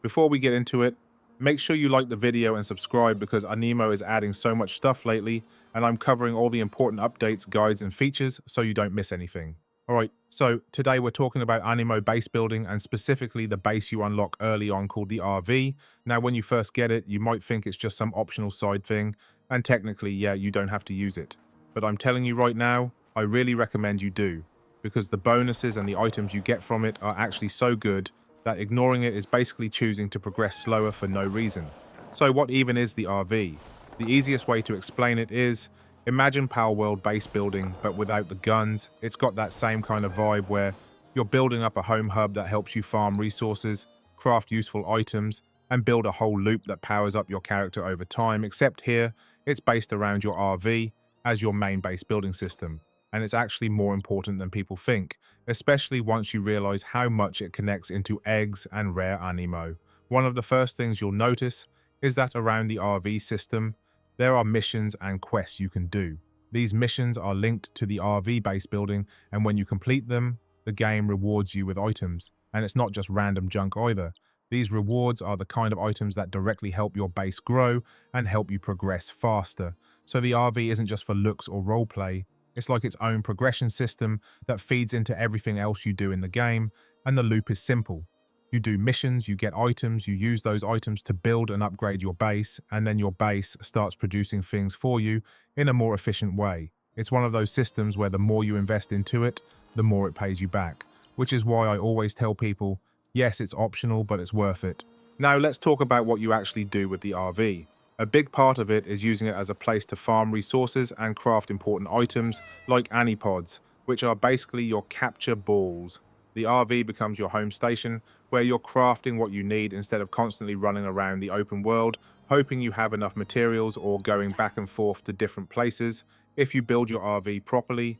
Before we get into it, make sure you like the video and subscribe because Aniimo is adding so much stuff lately, and I'm covering all the important updates, guides, and features so you don't miss anything. Alright, so today we're talking about Aniimo base building and specifically the base you unlock early on called the RV. Now, when you first get it, you might think it's just some optional side thing, and technically, yeah, you don't have to use it. But I'm telling you right now, I really recommend you do, because the bonuses and the items you get from it are actually so good that ignoring it is basically choosing to progress slower for no reason. So what even is the RV? The easiest way to explain it is, imagine Power World base building, but without the guns. It's got that same kind of vibe where you're building up a home hub that helps you farm resources, craft useful items, and build a whole loop that powers up your character over time, except here, it's based around your RV as your main base building system. And it's actually more important than people think, especially once you realize how much it connects into eggs and rare Aniimo. One of the first things you'll notice is that around the RV system, there are missions and quests you can do. These missions are linked to the RV base building, and when you complete them, the game rewards you with items. And it's not just random junk either. These rewards are the kind of items that directly help your base grow and help you progress faster. So the RV isn't just for looks or roleplay, it's like its own progression system that feeds into everything else you do in the game, and the loop is simple. You do missions, you get items, you use those items to build and upgrade your base, and then your base starts producing things for you in a more efficient way. It's one of those systems where the more you invest into it, the more it pays you back, which is why I always tell people, yes, it's optional, but it's worth it. Now let's talk about what you actually do with the RV. A big part of it is using it as a place to farm resources and craft important items like Aniipods, which are basically your capture balls. The RV becomes your home station where you're crafting what you need instead of constantly running around the open world, hoping you have enough materials or going back and forth to different places. If you build your RV properly,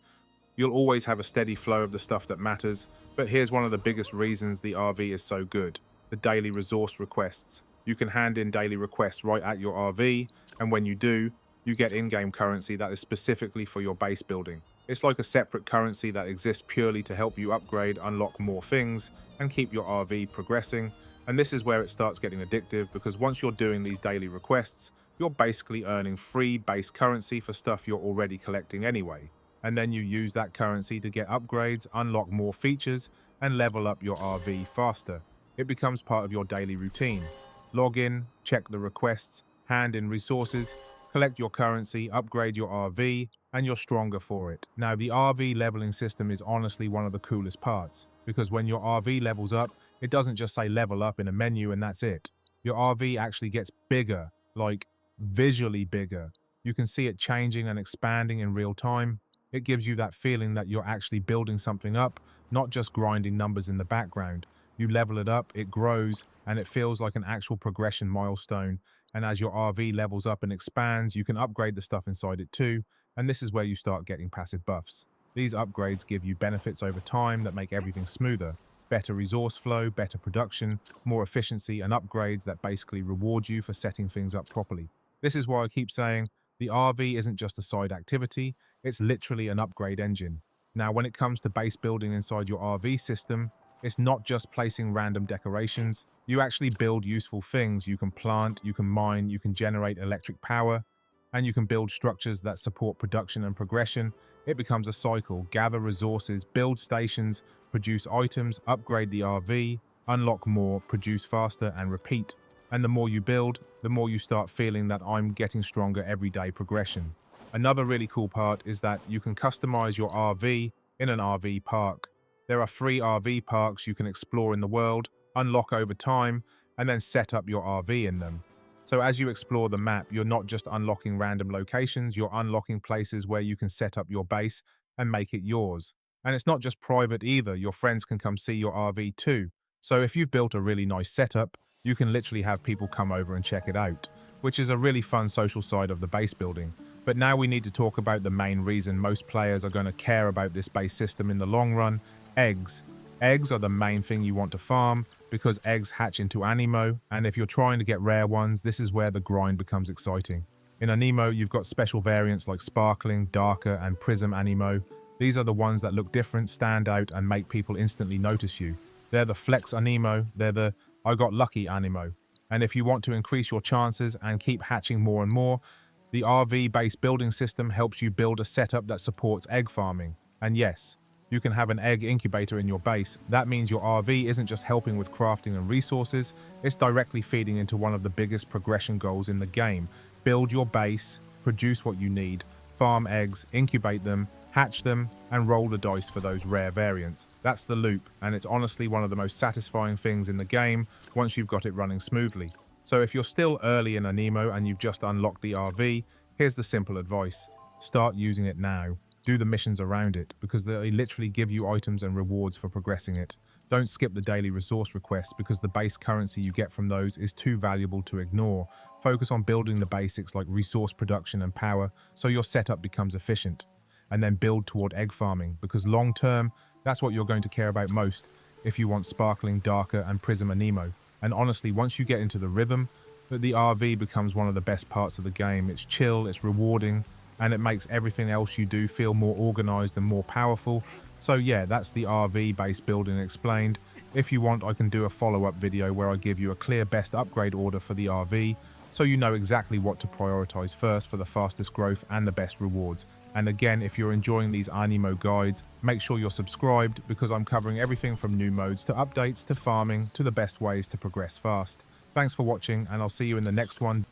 you'll always have a steady flow of the stuff that matters. But here's one of the biggest reasons the RV is so good: the daily resource requests. You can hand in daily requests right at your RV, and when you do, you get in-game currency that is specifically for your base building. It's like a separate currency that exists purely to help you upgrade, unlock more things, and keep your RV progressing. And this is where it starts getting addictive, because once you're doing these daily requests, you're basically earning free base currency for stuff you're already collecting anyway. And then you use that currency to get upgrades, unlock more features, and level up your RV faster. It becomes part of your daily routine. Log in, check the requests, hand in resources, collect your currency, upgrade your RV, and you're stronger for it. Now, the RV leveling system is honestly one of the coolest parts, because when your RV levels up, it doesn't just say level up in a menu and that's it. Your RV actually gets bigger, like visually bigger. You can see it changing and expanding in real time. It gives you that feeling that you're actually building something up, not just grinding numbers in the background. You level it up, it grows, and it feels like an actual progression milestone. And as your RV levels up and expands, you can upgrade the stuff inside it too, and this is where you start getting passive buffs. These upgrades give you benefits over time that make everything smoother. Better resource flow, better production, more efficiency, and upgrades that basically reward you for setting things up properly. This is why I keep saying the RV isn't just a side activity, it's literally an upgrade engine. Now, when it comes to base building inside your RV system, it's not just placing random decorations. You actually build useful things. You can plant, you can mine, you can generate electric power, and you can build structures that support production and progression. It becomes a cycle: gather resources, build stations, produce items, upgrade the RV, unlock more, produce faster, and repeat. And the more you build, the more you start feeling that I'm getting stronger everyday progression. Another really cool part is that you can customize your RV in an RV park. There are free RV parks you can explore in the world, unlock over time, and then set up your RV in them. So as you explore the map, you're not just unlocking random locations, you're unlocking places where you can set up your base and make it yours. And it's not just private either, your friends can come see your RV too. So if you've built a really nice setup, you can literally have people come over and check it out, which is a really fun social side of the base building. But now we need to talk about the main reason most players are going to care about this base system in the long run: eggs. Eggs are the main thing you want to farm because eggs hatch into Aniimo, and if you're trying to get rare ones, this is where the grind becomes exciting. In Aniimo, you've got special variants like Sparkling, Darker, and Prism Aniimo. These are the ones that look different, stand out, and make people instantly notice you. They're the Flex Aniimo, they're the I got lucky, Aniimo. And if you want to increase your chances and keep hatching more and more, the RV-based building system helps you build a setup that supports egg farming. And yes, you can have an egg incubator in your base. That means your RV isn't just helping with crafting and resources, it's directly feeding into one of the biggest progression goals in the game. Build your base, produce what you need, farm eggs, incubate them, hatch them, and roll the dice for those rare variants. That's the loop, and it's honestly one of the most satisfying things in the game once you've got it running smoothly. So if you're still early in Aniimo and you've just unlocked the RV, here's the simple advice. Start using it now. Do the missions around it, because they literally give you items and rewards for progressing it. Don't skip the daily resource requests, because the base currency you get from those is too valuable to ignore. Focus on building the basics like resource production and power so your setup becomes efficient. And then build toward egg farming, because long term, that's what you're going to care about most if you want sparkling, darker, and Prism Aniimo. And honestly, once you get into the rhythm, the RV becomes one of the best parts of the game. It's chill, it's rewarding, and it makes everything else you do feel more organized and more powerful. So yeah, that's the RV-based building explained. If you want, I can do a follow-up video where I give you a clear best upgrade order for the RV, so you know exactly what to prioritize first for the fastest growth and the best rewards. And again, if you're enjoying these Aniimo guides, make sure you're subscribed, because I'm covering everything from new modes to updates to farming to the best ways to progress fast. Thanks for watching, and I'll see you in the next one.